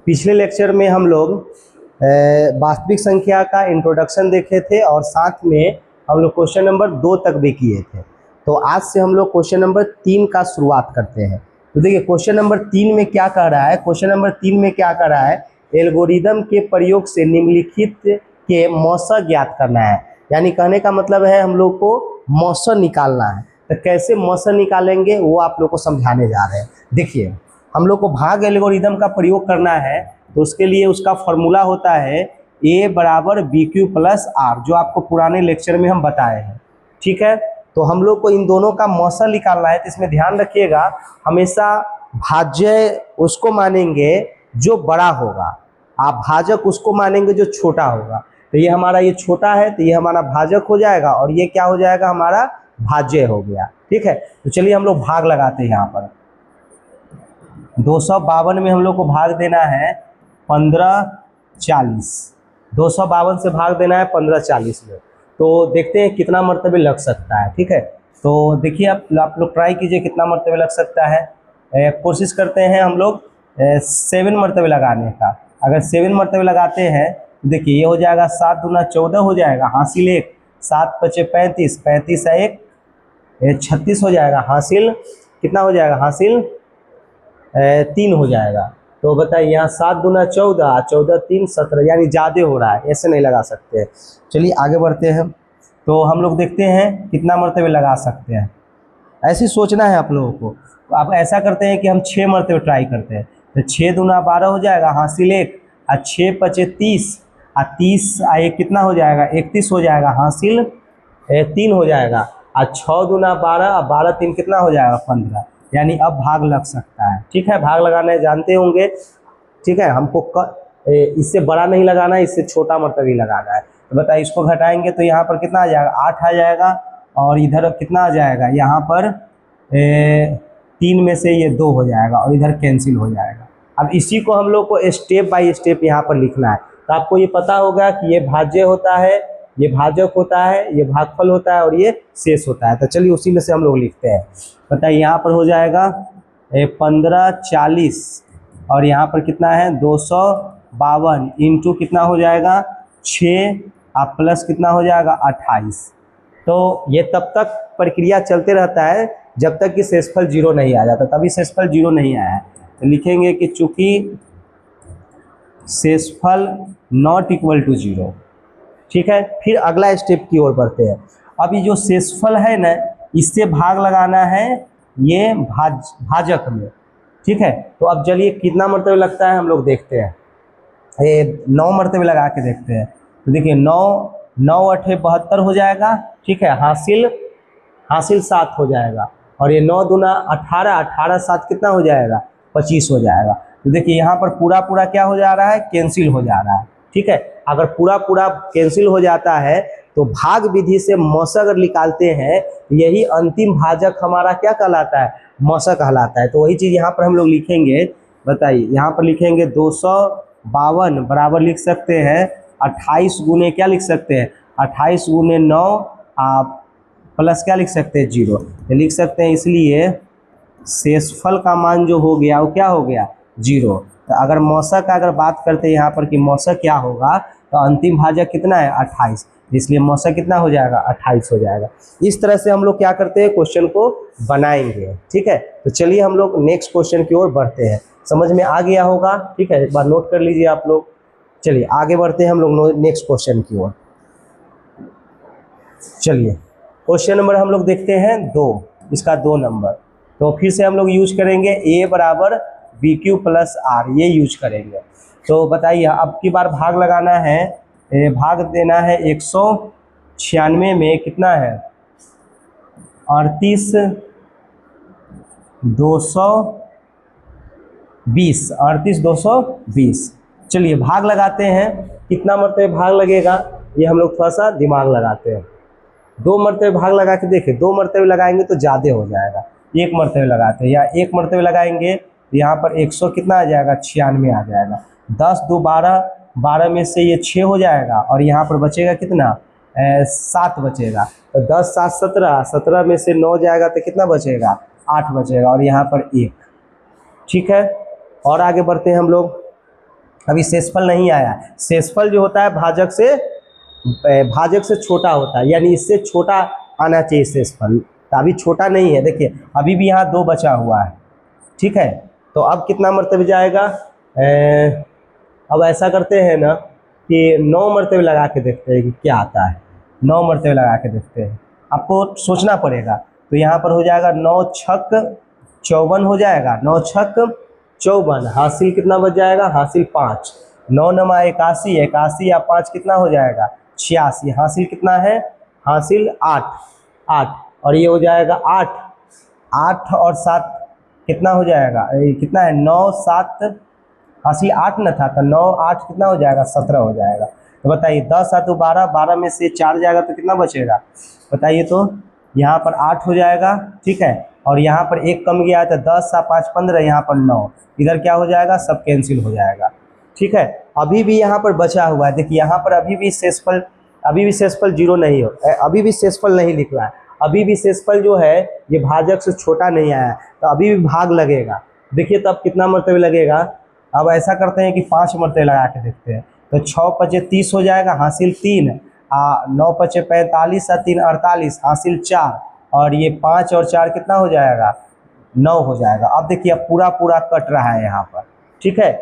पिछले लेक्चर में हम लोग वास्तविक संख्या का इंट्रोडक्शन देखे थे और साथ में हम लोग क्वेश्चन नंबर 2 तक भी किए थे। तो आज से हम लोग क्वेश्चन नंबर 3 का शुरुआत करते हैं। तो देखिए क्वेश्चन नंबर 3 में क्या कह रहा है, क्वेश्चन नंबर 3 में क्या कह रहा है, एल्गोरिदम के प्रयोग से निम्नलिखित के मौसा ज्ञात करना है। यानी कहने का मतलब है हम लोग को मौसा निकालना है। तो कैसे मौसा निकालेंगे वो आप लोग को समझाने जा रहे हैं। देखिए हम लोग को भाग एल्गोरिदम का प्रयोग करना है, तो उसके लिए उसका फॉर्मूला होता है a बराबर बी क्यू प्लस आर, जो आपको पुराने लेक्चर में हम बताए हैं। ठीक है, तो हम लोग को इन दोनों का मौसा निकालना है। तो इसमें ध्यान रखिएगा, हमेशा भाज्य उसको मानेंगे जो बड़ा होगा, आप भाजक उसको मानेंगे जो छोटा होगा। तो ये हमारा ये छोटा है, तो ये हमारा भाजक हो जाएगा और ये क्या हो जाएगा, हमारा भाज्य हो गया। ठीक है, तो चलिए हम लोग भाग लगाते हैं। यहाँ पर 252 में हम लोग को भाग देना है 1540, 252 से भाग देना है 1540 में। तो देखते हैं कितना मरतबे लग सकता है। ठीक है, तो देखिए आप लोग ट्राई कीजिए कितना मरतबे लग सकता है। कोशिश करते हैं हम लोग 7 मरतबे लगाने का। अगर 7 मरतबे लगाते हैं तो देखिए ये हो जाएगा 7 दूना 14 हो जाएगा, हासिल 1, 7 पचे 35, 35 है 1, 36 हो जाएगा, हासिल कितना हो जाएगा, हासिल 3 हो जाएगा। तो बताइए यहाँ 7 दूना 14, 14 3 17, यानी ज़्यादा हो रहा है, ऐसे नहीं लगा सकते। चलिए आगे बढ़ते हैं। तो हम लोग देखते हैं कितना मरतबे लगा सकते हैं, ऐसे सोचना है आप लोगों को। तो आप ऐसा करते हैं कि हम 6 मरतबे ट्राई करते हैं। तो 6 दूना 12 हो जाएगा, हासिल 1, और 6 पचे 30, और 30 एक कितना हो जाएगा, 31 हो जाएगा, हासिल 3 हो जाएगा, और 6 दूना 12, और 12 3 कितना हो जाएगा, 15, यानी अब भाग लग सकता है। ठीक है, भाग लगाना जानते होंगे। ठीक है, हमको इससे बड़ा नहीं लगाना है, इससे छोटा मरतबे लगाना है। तो बताइए इसको घटाएंगे तो यहाँ पर कितना आ जाएगा, 8 आ जाएगा, और इधर कितना आ जाएगा, यहाँ पर 3 में से ये 2 हो जाएगा, और इधर कैंसिल हो जाएगा। अब इसी को हम लोग को स्टेप बाय स्टेप यहाँ पर लिखना है। तो आपको ये पता होगा कि ये भाज्य होता है, ये भाजक होता है, ये भागफल होता है, और ये शेष होता है। तो चलिए उसी में से हम लोग लिखते हैं। बताइए यहाँ पर हो जाएगा 1540, और यहाँ पर कितना है 252 इंटू कितना हो जाएगा 6, आप प्लस कितना हो जाएगा 28। तो ये तब तक प्रक्रिया चलते रहता है जब तक कि शेषफल 0 नहीं आ जाता। तभी शेषफल 0 नहीं आया है तो लिखेंगे कि चूंकि शेषफल नॉट इक्वल टू 0। ठीक है, फिर अगला स्टेप की ओर बढ़ते हैं। अब ये जो शेषफल है ना, इससे भाग लगाना है ये भाजक में। ठीक है, तो अब चलिए कितना मरतबे लगता है हम लोग देखते हैं। ये 9 मरतबे लगा के देखते हैं। तो देखिए 9 9 8 72 हो जाएगा। ठीक है, हासिल 7 हो जाएगा, और ये 9 दूना 18, 18 7 कितना हो जाएगा, 25 हो जाएगा। तो देखिए यहाँ पर पूरा पूरा क्या हो जा रहा है, कैंसिल हो जा रहा है। ठीक है, अगर पूरा पूरा कैंसिल हो जाता है तो भाग विधि से मौसा अगर निकालते हैं, यही अंतिम भाजक हमारा क्या कहलाता है, मौसा कहलाता है। तो वही चीज़ यहाँ पर हम लोग लिखेंगे। बताइए यहाँ पर लिखेंगे 252 बराबर लिख सकते हैं 28 गुने क्या लिख सकते हैं, 28 गुने 9, आप प्लस क्या लिख सकते हैं 0, तो लिख सकते हैं। इसलिए शेषफल का मान जो हो गया वो क्या हो गया, 0। तो अगर मौसा का अगर बात करते हैं यहाँ पर कि मौसा क्या होगा, तो अंतिम भाजक कितना है 28, इसलिए मौसा कितना हो जाएगा 28 हो जाएगा। इस तरह से हम लोग क्या करते हैं, क्वेश्चन को बनाएंगे। ठीक है, तो चलिए हम लोग नेक्स्ट क्वेश्चन की ओर बढ़ते हैं। समझ में आ गया होगा। ठीक है, एक बार नोट कर लीजिए आप लोग। चलिए आगे बढ़ते हैं हम लोग नेक्स्ट क्वेश्चन की ओर। चलिए क्वेश्चन नंबर हम लोग देखते हैं 2, इसका 2 नंबर। तो फिर से हम लोग यूज करेंगे a बराबर बी क्यू प्लस आर, ये यूज करेंगे। तो बताइए अब की बार भाग लगाना है, भाग देना है 196 में कितना है 38 220, 38 220। चलिए भाग लगाते हैं, कितना मरतबे भाग लगेगा ये हम लोग थोड़ा सा दिमाग लगाते हैं। 2 मरतबे भाग लगा के देखें, 2 मरतबे लगाएंगे तो ज़्यादा हो जाएगा। 1 मरतबे लगाते हैं, या 1 मरतबे लगाएंगे तो यहाँ पर 100 कितना आ जाएगा 96 आ जाएगा। 10 2 12, 12 में से ये 6 हो जाएगा, और यहाँ पर बचेगा कितना 7 बचेगा। तो 10 7 17, 17 में से 9 जाएगा तो कितना बचेगा 8 बचेगा और यहाँ पर 1। ठीक है, और आगे बढ़ते हैं हम लोग। अभी शेषफल नहीं आया। शेषफल जो होता है भाजक से छोटा होता है, यानी इससे छोटा आना चाहिए शेषफल। तो अभी छोटा नहीं है, देखिए अभी भी यहाँ 2 बचा हुआ है। ठीक है, तो अब कितना मरतबे जाएगा? अब ऐसा करते हैं ना कि 9 मरतबे लगा के देखते हैं कि क्या आता है। 9 मरतबे लगा के देखते हैं, आपको सोचना पड़ेगा। तो यहाँ पर हो जाएगा 9 छक 54 हो जाएगा, 9 छक 54। हासिल कितना बच जाएगा? हासिल 5। 9 नमा 81, 81 या 5 कितना हो जाएगा? 86। हासिल कितना है? हासिल 8, 8। और ये हो जाएगा 8, 8 और 7 कितना हो जाएगा? कितना है? 9 7, हासिल 8 न था तो 9 8 कितना हो जाएगा? 17 हो जाएगा। तो बताइए 10 7 12, 12 में से 4 जाएगा तो कितना बचेगा? बताइए तो। यहाँ पर 8 हो जाएगा। ठीक है, और यहाँ पर 1 कम गया तो 10 7 5 15, यहाँ पर 9। इधर क्या हो जाएगा? सब कैंसिल हो जाएगा। ठीक है, अभी भी यहाँ पर बचा हुआ है, देखिए यहाँ पर अभी भी शेषफल 0 नहीं हो, अभी भी शेषफल नहीं लिख रहा है। अभी भी शेषफल जो है ये भाजक से छोटा नहीं आया, तो अभी भी भाग लगेगा। देखिए तब कितना मरतबे लगेगा? अब ऐसा करते हैं कि 5 मरतबे लगा के देखते हैं। तो 6 पचे 30 हो जाएगा, हासिल 3। 9 पचे 45 और 3 48, हासिल 4। और ये 5 और 4 कितना हो जाएगा? 9 हो जाएगा। अब देखिए अब पूरा पूरा कट रहा है यहाँ पर। ठीक है,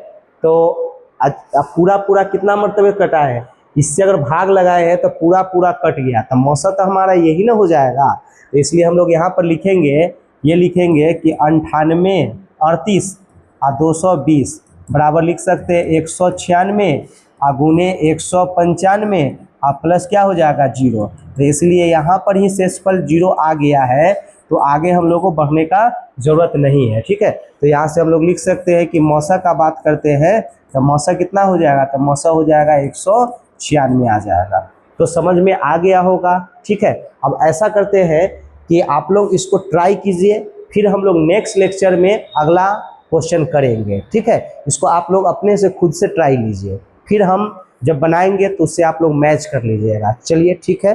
तो अब पूरा पूरा कितना मरतबे कटा है? इससे अगर भाग लगाए हैं तो पूरा पूरा कट गया, तो मौसा तो हमारा यही ना हो जाएगा। तो इसलिए हम लोग यहाँ पर लिखेंगे, ये लिखेंगे कि 98 38 और 220 बराबर लिख सकते हैं 196 और गुने 195 और प्लस क्या हो जाएगा? 0। तो इसलिए यहाँ पर ही शेषफल 0 आ गया है, तो आगे हम लोग को बढ़ने का ज़रूरत नहीं है। ठीक है, तो यहाँ से हम लोग लिख सकते हैं कि मौसा का बात करते हैं तो मौसा कितना हो जाएगा? तो मौसा हो जाएगा 196 आ जाएगा। तो समझ में आ गया होगा। ठीक है, अब ऐसा करते हैं कि आप लोग इसको ट्राई कीजिए, फिर हम लोग नेक्स्ट लेक्चर में अगला क्वेश्चन करेंगे। ठीक है, इसको आप लोग अपने से खुद से ट्राई लीजिए, फिर हम जब बनाएंगे तो उससे आप लोग मैच कर लीजिएगा। चलिए ठीक है।